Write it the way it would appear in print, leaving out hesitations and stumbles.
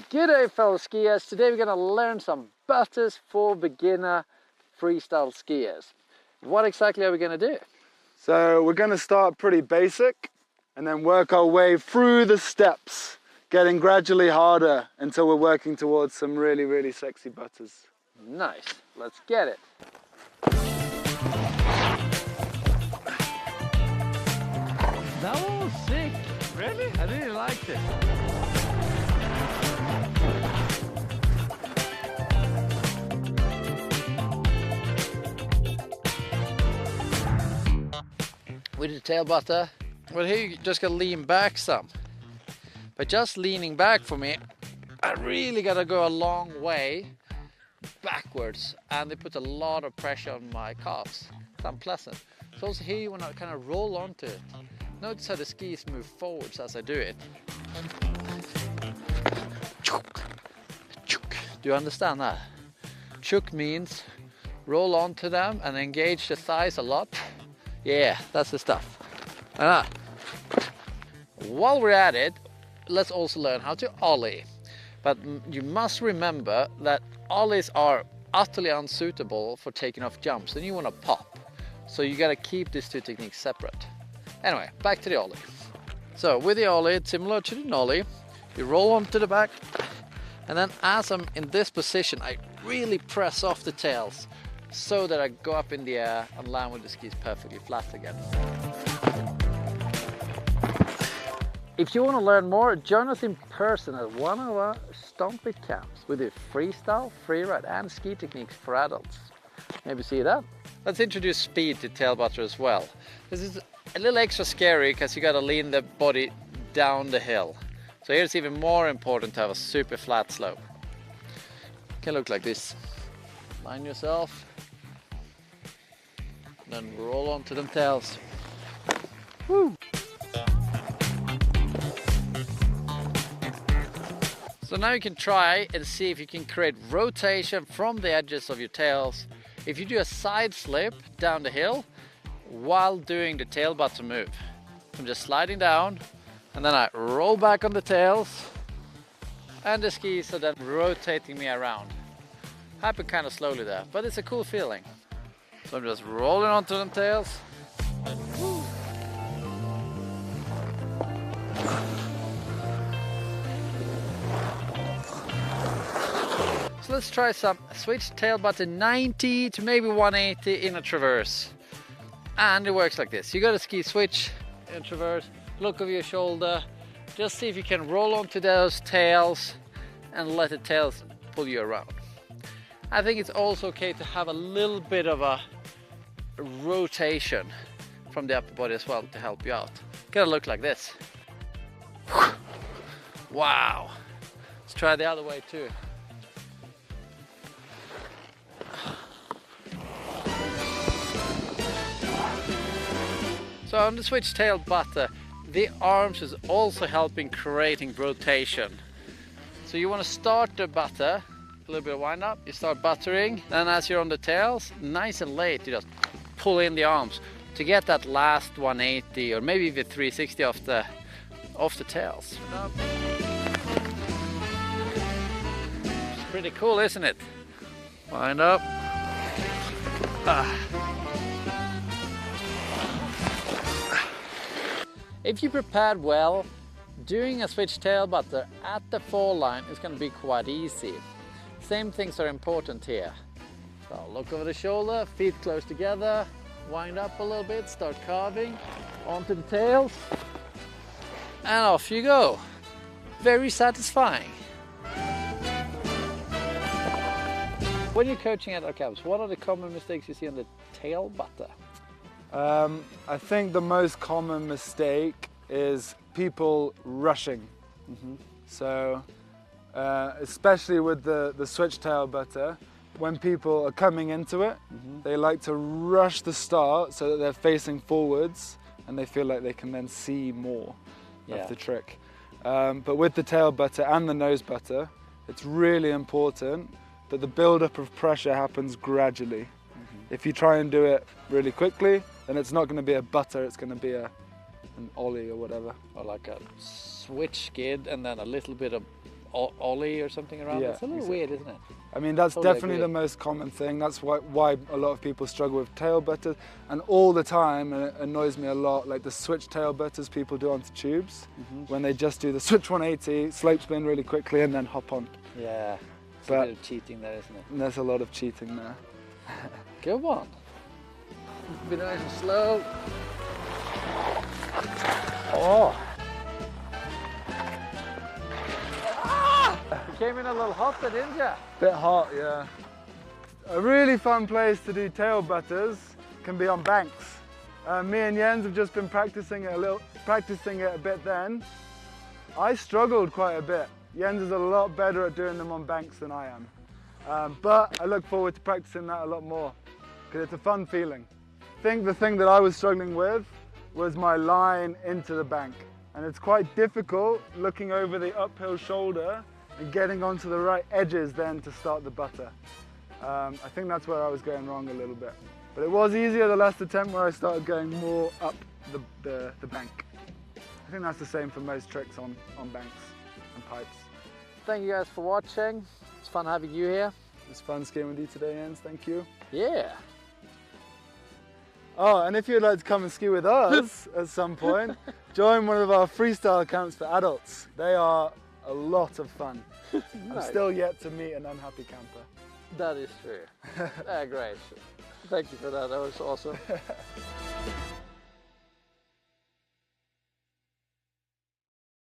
Good day fellow skiers, today we're going to learn some butters for beginner freestyle skiers. What exactly are we going to do? So we're going to start pretty basic and then work our way through the steps, getting gradually harder until we're working towards some really sexy butters. Nice, let's get it. That one was sick. Really? I really liked it. With the tail butter, well here you just gotta lean back some. But just leaning back for me, I really gotta go a long way backwards and they put a lot of pressure on my calves. It's unpleasant. So also here you wanna kind of roll onto it. Notice how the skis move forwards as I do it. Do you understand that? Chuk means roll onto them and engage the thighs a lot. Yeah, that's the stuff. While we're at it, let's also learn how to ollie. But you must remember that ollies are utterly unsuitable for taking off jumps and you want to pop. So you got to keep these two techniques separate. Anyway, back to the ollie. So with the ollie, it's similar to the nollie. You roll onto the back and then as I'm in this position, I really press off the tails so that I go up in the air and land with the skis perfectly flat again. If you want to learn more, join us in person at one of our Stomp It camps. We do freestyle, freeride and ski techniques for adults. Maybe see that? Let's introduce speed to tail butter as well. This is a little extra scary because you got to lean the body down the hill. So here it's even more important to have a super flat slope. It can look like this. Line yourself. Then roll onto them tails. Woo. So now you can try and see if you can create rotation from the edges of your tails. If you do a side slip down the hill while doing the tail butter move. I'm just sliding down and then I roll back on the tails and the skis are then rotating me around. Happen kind of slowly there, but it's a cool feeling. So I'm just rolling onto them tails. Woo. So let's try some switch tail butter 90 to maybe 180 in a traverse. And it works like this. You got a ski switch in traverse, look over your shoulder, just see if you can roll onto those tails and let the tails pull you around. I think it's also okay to have a little bit of a rotation from the upper body as well to help you out. Gotta look like this. Wow. Let's try the other way too. So on the switch tail butter, the arms is also helping creating rotation. So you want to start the butter, a little bit of wind up, you start buttering, then as you're on the tails, nice and late, you just pull in the arms to get that last 180 or maybe even 360 off the tails. It's pretty cool, isn't it? Wind up. If you prepared well, doing a switch tail butter at the fall line is going to be quite easy. Same things are important here. So look over the shoulder, feet close together, wind up a little bit, start carving onto the tails, and off you go. Very satisfying. When you're coaching at our camps, what are the common mistakes you see on the tail butter? I think the most common mistake is people rushing. So especially with the switch tail butter, when people are coming into it, they like to rush the start so that they're facing forwards and they feel like they can then see more of the trick. But with the tail butter and the nose butter, it's really important that the build-up of pressure happens gradually. If you try and do it really quickly, then it's not going to be a butter, it's going to be an ollie or whatever. Or like a switch skid and then a little bit of ollie or something around. Yeah, It's a little weird, isn't it? I mean, that's Totally definitely agree. the most common thing. That's why a lot of people struggle with tail butters. And all the time, and it annoys me a lot, like the switch tail butters people do onto tubes, when they just do the switch 180, slope spin really quickly and then hop on. Yeah. It's a But- bit of cheating there, isn't it? And there's a lot of cheating there. Go on. Be nice and slow. Oh. You came in a little hot there, didn't you? Bit hot, yeah. A really fun place to do tail butters can be on banks. Me and Jens have just been practicing it a bit then. I struggled quite a bit. Jens is a lot better at doing them on banks than I am. But I look forward to practicing that a lot more because it's a fun feeling. I think the thing that I was struggling with was my line into the bank. And it's quite difficult looking over the uphill shoulder and getting onto the right edges then to start the butter. I think that's where I was going wrong a little bit. But it was easier the last attempt where I started going more up the bank. I think that's the same for most tricks on banks and pipes. Thank you guys for watching. It's fun having you here. It's fun skiing with you today, Jens. Thank you. Yeah. Oh, and if you'd like to come and ski with us at some point, join one of our freestyle camps for adults. They are a lot of fun. Nice. I'm still yet to meet an unhappy camper. That is true. Great. Thank you for that. That was awesome.